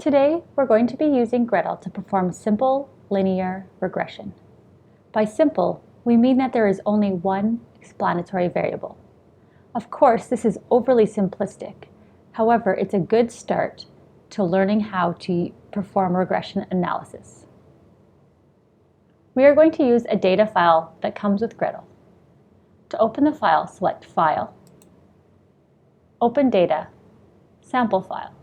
Today, we're going to be using gretl to perform simple linear regression. By simple, we mean that there is only one explanatory variable. Of course, this is overly simplistic. However, it's a good start to learning how to perform regression analysis. We are going to use a data file that comes with gretl. To open the file, select File, Open Data, Sample File.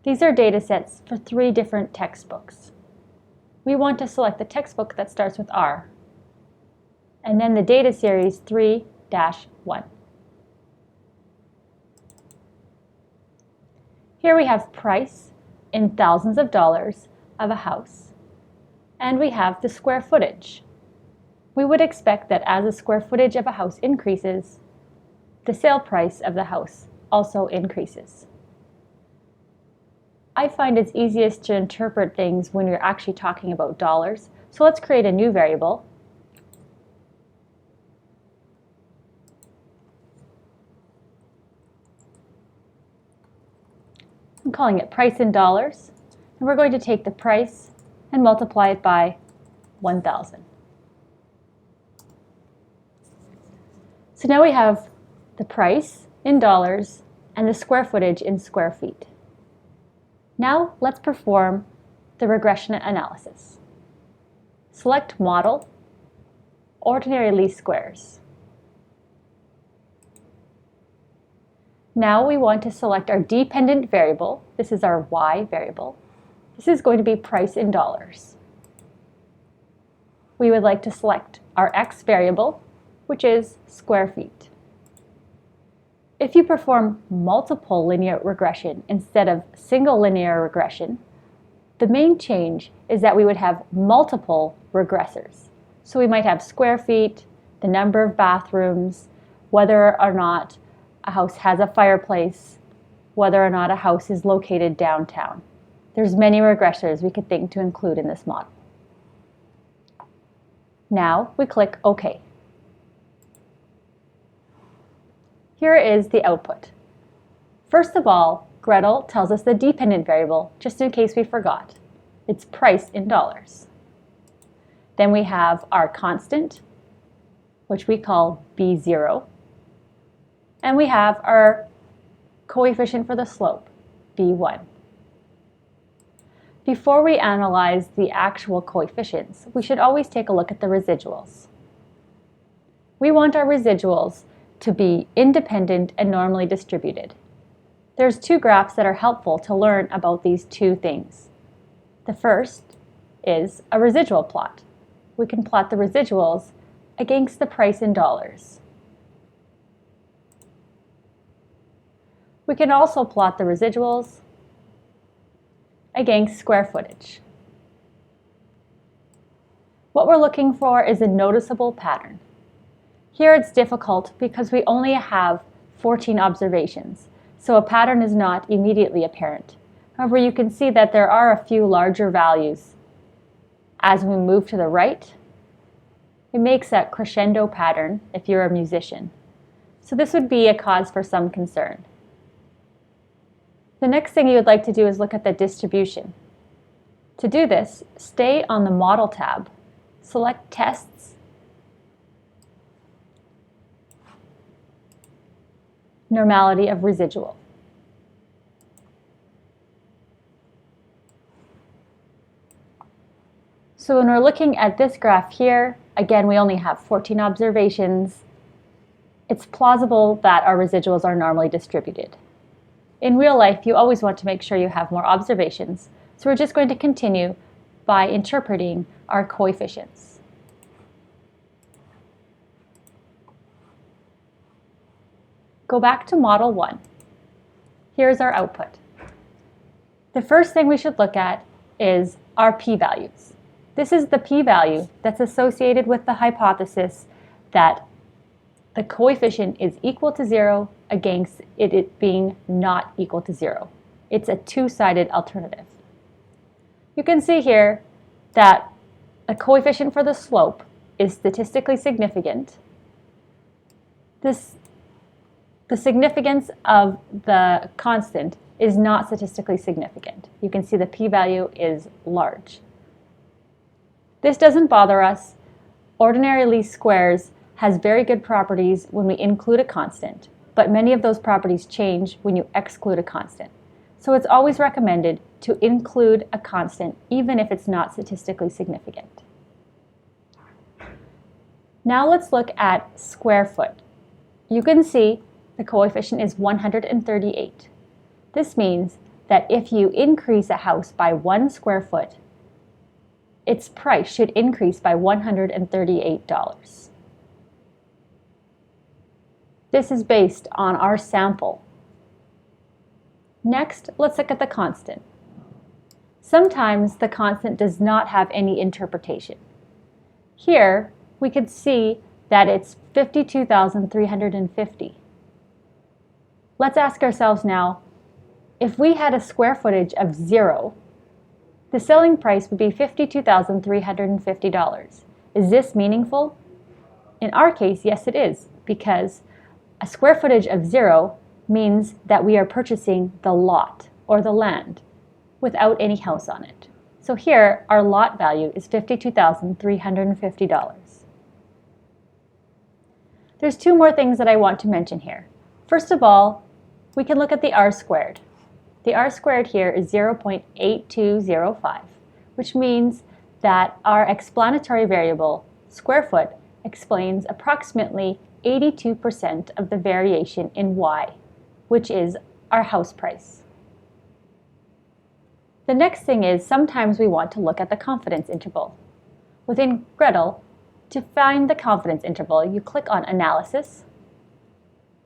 These are data sets for 3 different textbooks. We want to select the textbook that starts with R, and then the data series 3-1. Here we have price in thousands of dollars of a house, and we have the square footage. We would expect that as the square footage of a house increases, the sale price of the house also increases. I find it's easiest to interpret things when you're actually talking about dollars, so let's create a new variable. I'm calling it price in dollars, and we're going to take the price and multiply it by 1,000. So now we have the price in dollars and the square footage in square feet. Now let's perform the regression analysis. Select Model, Ordinary Least Squares. Now we want to select our dependent variable. This is our y variable. This is going to be price in dollars. We would like to select our x variable, which is square feet. If you perform multiple linear regression instead of single linear regression, the main change is that we would have multiple regressors. So we might have square feet, the number of bathrooms, whether or not a house has a fireplace, whether or not a house is located downtown. There's many regressors we could think to include in this model. Now we click OK. Here is the output. First of all, gretl tells us the dependent variable, just in case we forgot. It's price in dollars. Then we have our constant, which we call B0. And we have our coefficient for the slope, B1. Before we analyze the actual coefficients, we should always take a look at the residuals. We want our residuals to be independent and normally distributed. There's 2 graphs that are helpful to learn about these 2 things. The first is a residual plot. We can plot the residuals against the price in dollars. We can also plot the residuals against square footage. What we're looking for is a noticeable pattern. Here it's difficult because we only have 14 observations, so a pattern is not immediately apparent. However, you can see that there are a few larger values. As we move to the right, it makes a crescendo pattern if you're a musician. So this would be a cause for some concern. The next thing you would like to do is look at the distribution. To do this, stay on the Model tab, select Tests, Normality of Residual. So when we're looking at this graph here, again, we only have 14 observations. It's plausible that our residuals are normally distributed. In real life, you always want to make sure you have more observations, so we're just going to continue by interpreting our coefficients. Go back to Model 1. Here's our output. The first thing we should look at is our p-values. This is the p-value that's associated with the hypothesis that the coefficient is equal to 0 against it being not equal to 0. It's a 2-sided alternative. You can see here that the coefficient for the slope is statistically significant. The significance of the constant is not statistically significant. You can see the p-value is large. This doesn't bother us. Ordinary least squares has very good properties when we include a constant, but many of those properties change when you exclude a constant. So it's always recommended to include a constant even if it's not statistically significant. Now let's look at square foot. You can see the coefficient is 138. This means that if you increase a house by 1 square foot, its price should increase by $138. This is based on our sample. Next, let's look at the constant. Sometimes the constant does not have any interpretation. Here, we could see that it's 52,350. Let's ask ourselves now, if we had a square footage of 0, the selling price would be $52,350. Is this meaningful? In our case, yes it is, because a square footage of 0 means that we are purchasing the lot or the land without any house on it. So here, our lot value is $52,350. There's 2 more things that I want to mention here. First of all, we can look at the R-Squared. The R-Squared here is 0.8205, which means that our explanatory variable, square foot, explains approximately 82% of the variation in Y, which is our house price. The next thing is sometimes we want to look at the confidence interval. Within gretl, to find the confidence interval, you click on Analysis,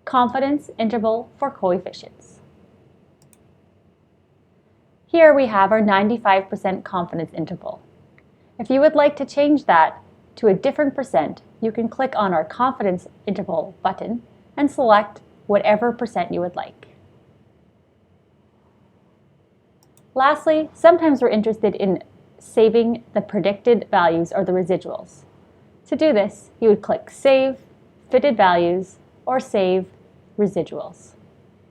Confidence Interval for Coefficients. Here we have our 95% confidence interval. If you would like to change that to a different percent, you can click on our confidence interval button and select whatever percent you would like. Lastly, sometimes we're interested in saving the predicted values or the residuals. To do this, you would click Save, Fitted Values, or Save Residuals.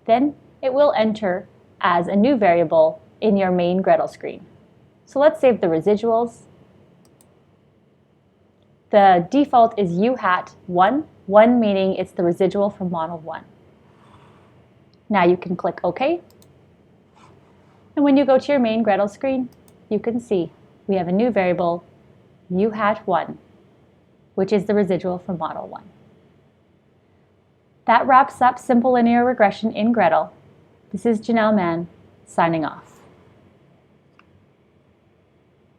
Then it will enter as a new variable in your main gretl screen. So let's save the residuals. The default is U-hat1, 1 meaning it's the residual from model 1. Now you can click OK. And when you go to your main gretl screen, you can see we have a new variable, U-hat1, which is the residual from model 1. That wraps up simple linear regression in gretl. This is Janelle Mann, signing off.